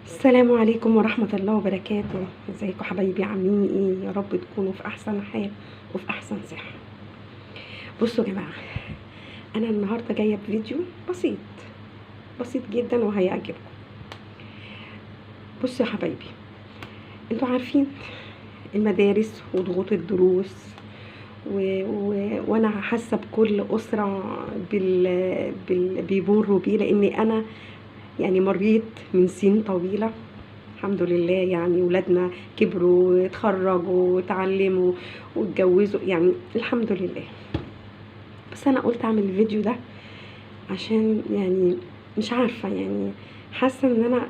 السلام عليكم ورحمة الله وبركاته. ازيكم حبايبي؟ عاملين ايه؟ يا رب تكونوا في احسن حال وفي احسن صحة. بصوا يا جماعة، انا النهاردة جاية بفيديو بسيط بسيط جدا وهيعجبكم. بصوا يا حبايبي، انتوا عارفين المدارس وضغوط الدروس وانا حاسة بكل اسرة بيمروا بيه، لاني انا يعني مريت من سنين طويلة. الحمد لله، يعني ولادنا كبروا واتخرجوا واتعلموا واتجوزوا، يعني الحمد لله. بس انا قلت اعمل الفيديو ده عشان يعني مش عارفة، يعني حاسة ان انا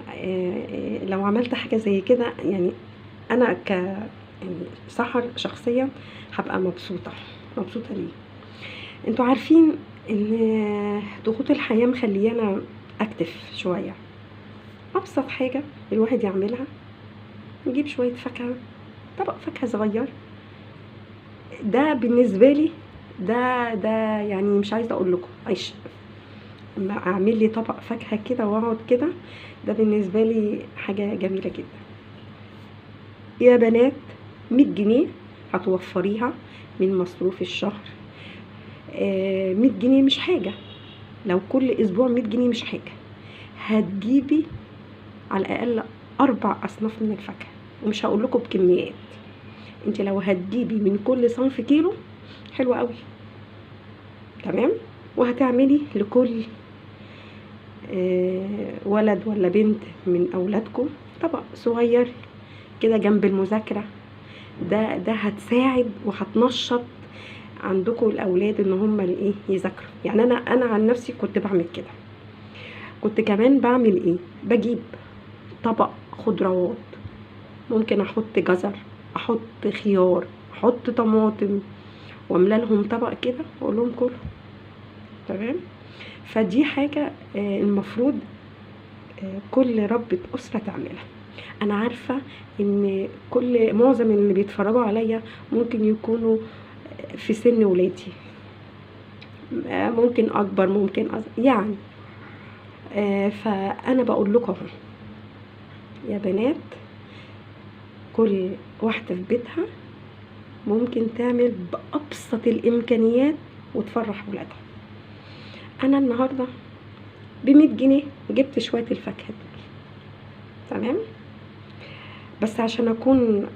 لو عملت حاجة زي كده، يعني انا يعني سحر شخصيا هبقى مبسوطة ليه. انتوا عارفين ان ضغوط الحياة مخليانا اكتف شوية. ابسط حاجة الواحد يعملها نجيب شوية فاكهة، طبق فاكهة صغير. ده بالنسبة لي ده يعني مش عايزة اقول لكم عيش. اما اعمل لي طبق فاكهة كده واقعد كده، ده بالنسبة لي حاجة جميلة جدا. يا بنات، 100 جنيه هتوفريها من مصروف الشهر. 100 جنيه مش حاجة، لو كل اسبوع 100 جنيه مش حاجة. هتجيبي على الاقل 4 اصناف من الفاكهة، ومش هقول لكم بكميات. انت لو هتجيبي من كل صنف كيلو حلو قوي، تمام. وهتعملي لكل ولد ولا بنت من اولادكم طبق صغير كده جنب المذاكرة. ده هتساعد وهتنشط عندكم الاولاد ان هم ايه يذاكروا. يعني انا عن نفسي كنت بعمل كده. كنت كمان بعمل ايه؟ بجيب طبق خضروات، ممكن احط جزر، احط خيار، احط طماطم، واملا لهم طبق كده واقول لهم كلوا، تمام. فدي حاجة المفروض كل ربة أسرة تعملها. أنا عارفة إن معظم اللي بيتفرجوا عليا ممكن يكونوا في سن ولادي، ممكن أكبر ممكن يعني فأنا بقول لكم اهو يا بنات، كل واحدة في بيتها ممكن تعمل بأبسط الإمكانيات وتفرح ولادها. أنا النهاردة ب100 جنيه جبت شوية الفاكهة دول، تمام. بس عشان اكون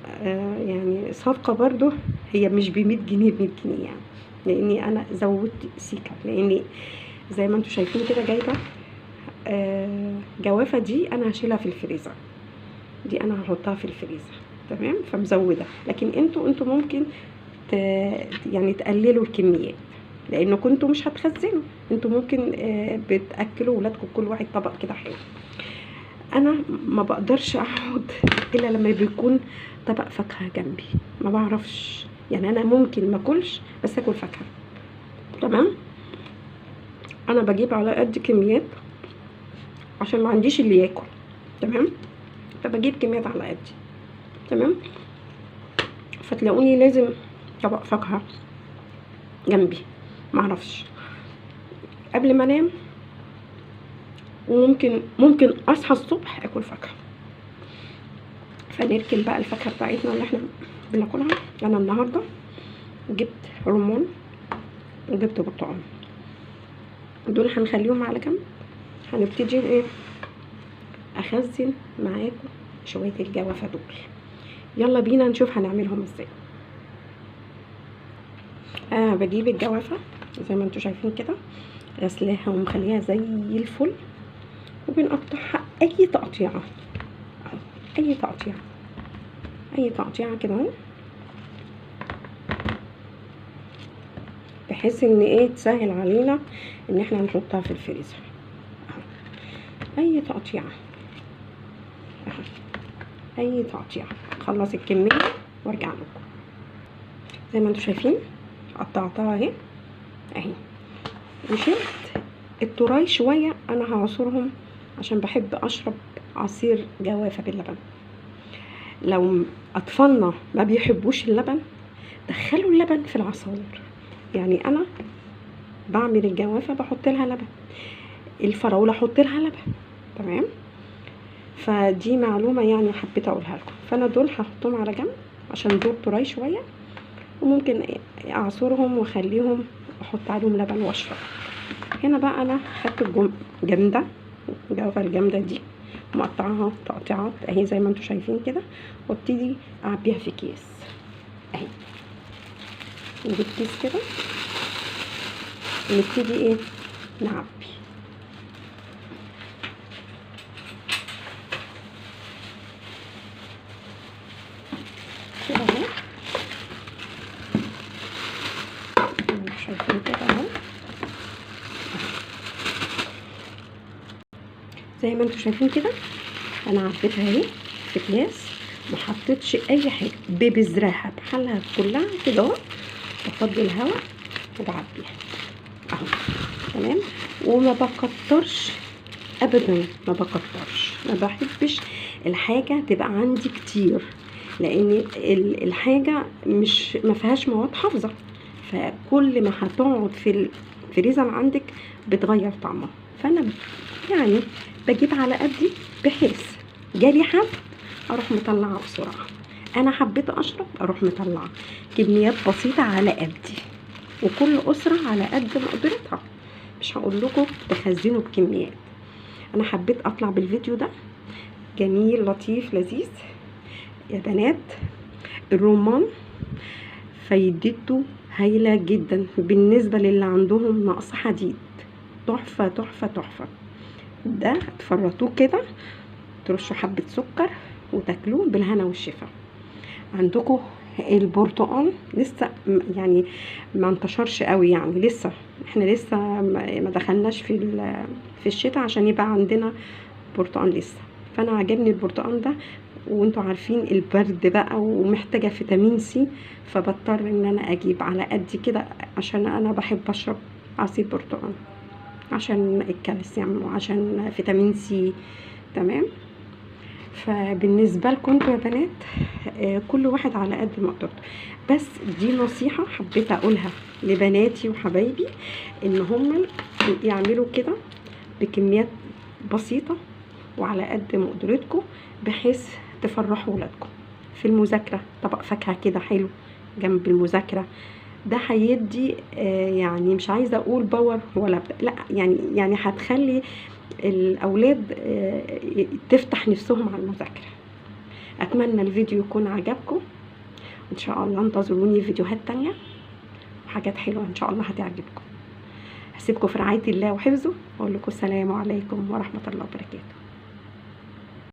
يعني صادقة برضو، هي مش ب100 جنيه ب100 جنيه يعني، لاني انا زودت سيكا، لاني زي ما انتوا شايفين كده جايبة جوافة. دي انا هشيلها في الفريزر، دي انا هحطها في الفريزر، تمام. فمزودة، لكن انتوا ممكن يعني تقللوا الكميات، لانه كنتوا مش هتخزنوا. انتوا ممكن بتاكلوا ولادكم كل واحد طبق كده حلو. انا ما بقدرش اقعد الا لما بيكون طبق فاكهه جنبي، ما بعرفش. يعني انا ممكن ما اكلش بس اكل فاكهه، تمام. انا بجيب على قد كميات عشان ما عنديش اللي ياكل، تمام. فبجيب كميات على قدي، تمام. فتلاقوني لازم طبق فاكهه جنبي، ما اعرفش، قبل ما انام. وممكن اصحى الصبح اكل فاكهه. فنركن بقى الفاكهه بتاعتنا اللي احنا بناكلها. انا النهارده جبت رمان وجبت برتقال، دول هنخليهم على جنب. هنبتدي ايه؟ اخزن معاكم شويه الجوافه دول. يلا بينا نشوف هنعملهم ازاي. بجيب الجوافه زي ما انتوا شايفين كده، غسلاها ومخليها زي الفل، وبنقطعها اي تقطيعه، اي تقطيعه كده اهو، بحيث ان ايه تسهل علينا ان احنا نحطها في الفريزر. اي تقطيعه، اي تقطيعه. اخلص الكميه وارجع لكم. زي ما انتوا شايفين قطعتها اهي، وشلت التراي شويه. انا هعصرهم عشان بحب اشرب عصير جوافه باللبن. لو اطفالنا ما بيحبوش اللبن، دخلوا اللبن في العصاير. يعني انا بعمل الجوافه بحط لها لبن، الفراوله احط لها لبن، تمام. فدي معلومة يعني حبيت اقولها لكم. فانا دول هحطهم على جنب عشان دول طري شوية، وممكن اعصرهم واخليهم احط عليهم لبن واشرب. هنا بقى انا خدت جامدة، الجوافة الجامدة دي مقطعها تقطيعات اهي زي ما انتم شايفين كده، وابتدي اعبيها في كيس اهي. نجيب كيس كده ونبتدي ايه نعبي كده اهو، شايفين كده اهو زي ما انتم شايفين كده. انا عبيتها اهي في اكياس، ما حطيتش اي حاجه، ببذرها بحالها كلها كده اهو، بفضي الهواء وبعبيها اهو تمام. وما بكترش ابدا، ما بكترش، ما بحبش الحاجه تبقى عندي كتير، لان الحاجه مش ما فيهاش مواد حافظه، فكل ما هتقعد في الفريزر عندك بتغير طعمها. فانا يعني بجيب على قدي، بحيث جالي حد اروح مطلعه بسرعه، انا حبيت اشرب اروح مطلعه كميات بسيطه على قدي، وكل اسره على قد مقدرتها. مش هقول لكم تخزنوا بكميات. انا حبيت اطلع بالفيديو ده جميل لطيف لذيذ يا بنات. الرمان فايدته هايله جدا بالنسبه للي عندهم نقص حديد، تحفه تحفه تحفه. ده تفرطوه كده، ترشوا حبه سكر وتاكلوه بالهنا والشفا. عندكم البرتقال لسه يعني ما انتشرش قوي، يعني لسه احنا لسه ما دخلناش في الشتاء عشان يبقى عندنا برتقال لسه. فانا عجبني البرتقال ده، وانتوا عارفين البرد بقى ومحتاجه فيتامين سي، فبضطر ان انا اجيب على قد كده عشان انا بحب اشرب عصير برتقال عشان الكالسيوم وعشان فيتامين سي تمام. فبالنسبه لكم انتوا يا بنات كل واحد على قد ما قدرته، بس دي نصيحه حبيت اقولها لبناتي وحبايبي ان هم يعملوا كده بكميات بسيطه وعلى قد مقدرتكم، بحيث تفرحوا ولادكم في المذاكره. طبق فاكهه كده حلو جنب المذاكره، ده هيدي يعني مش عايزه اقول باور ولا لا، يعني هتخلي الاولاد تفتح نفسهم على المذاكره. اتمنى الفيديو يكون عجبكم، ان شاء الله انتظروني فيديوهات تانية وحاجات حلوه ان شاء الله هتعجبكم. هسيبكم في رعايه الله وحفظه، واقول لكم السلام عليكم ورحمه الله وبركاته.